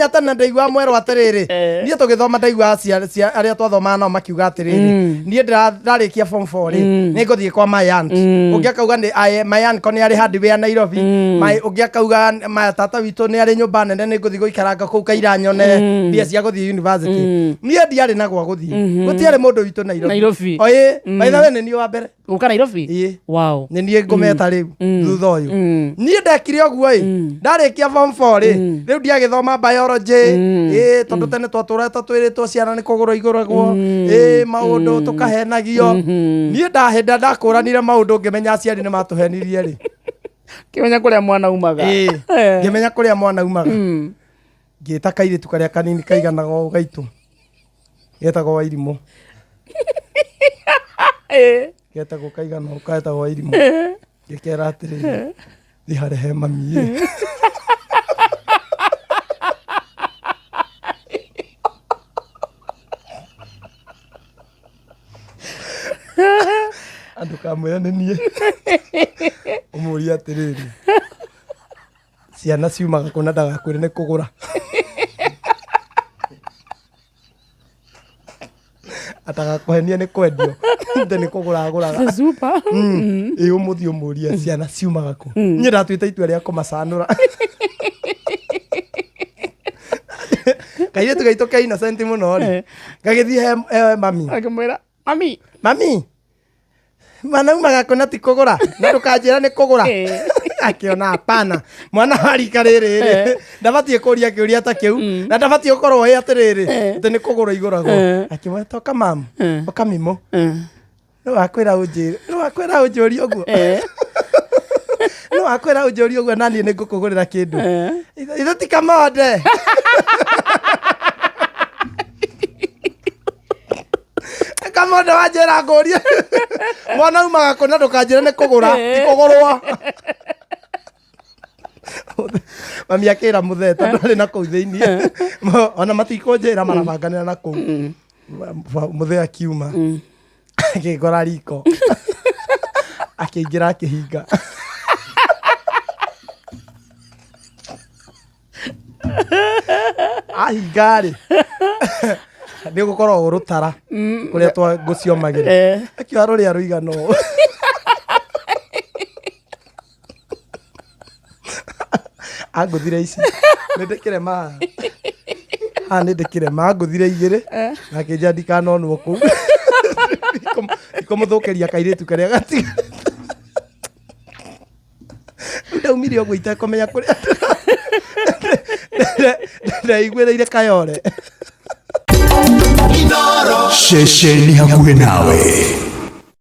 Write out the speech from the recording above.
atana ndaigua mwero atiriri nie tugithoma ndaigua cia aria twathoma nao makiuga atiriri nie ndarikia form 4 ri ni nguthie kwa my aunt ungiakauga ni my aunt ko ni ari hardware Nairobi my ungiakauga my tata witu ni ari nyumba nene ni nguthie guikaranga kuu kaira nyone mbia cia guthie university nie ndiari na gwa guthie gutiari mundu witu Nairobi oi by the way ni wa mbere uka Nairobi wow ni nie ngumeta riu thutha uyu nie ndekire oguo ndarikia form 4 ri riu ndiagithoma biology tondu tene twatureta twiritwo ciana ni kugura iguragwo maundu tukahenagio nie ndahenda ndakuranire maundu ngimenya aciari ni matuhenirie ri kimenya kuria mwana umaga ngimenya kuria mwana umaga ngita kairitu karia kanini kaiganaga gaitu getagwo Wairimu getagwo kaigana ukaetagwo Wairimu ngikera atiriri thi harehe mami andu kamwira ni nie umuria atiriri ciana ciumaga kuna ndagakwire ni kugura atagakuhenia ni kwendio nde ni kugura aguraga super umuthi umuria ciana ciumaga ku nie ndatwita itua ria kumacanura kaire tugaito ka innocent muno ri ngagithie he mami akimwira mami mwana umaga kuna ti kugura na ndukanjira ni kugura akiona hapana mwana harika riri ndabatie kuria kiuria ta kiu na ndabatie ukorwo we atiriri ati ni kugura iguragwo akimwira toka mam okamimo no akwira unjuri uguo no akwira unjuri uguo nani ni ngukugurira kindu ithu ti kamode kamode wanjira nguria mwana umaga kuna ndukanjira ni kugura ti kugurwa mami akira mutheta ndari na kuu thiini ona matikunjira marabanganira na kuu muthe akiuma akigora riko akiingira akihinga ahingari ni gukorwo urutara kuria twa nguciomagira akio aruri aruigano aguthire ici nindikire ma nindikire ma nguthire igiri nakinja ndikanonwo kuu ikomuthukiria kairitu karia gati ndaumire ogwo itakomenya kuria ndaiguireire kayore Shesheni hakuhe nawe.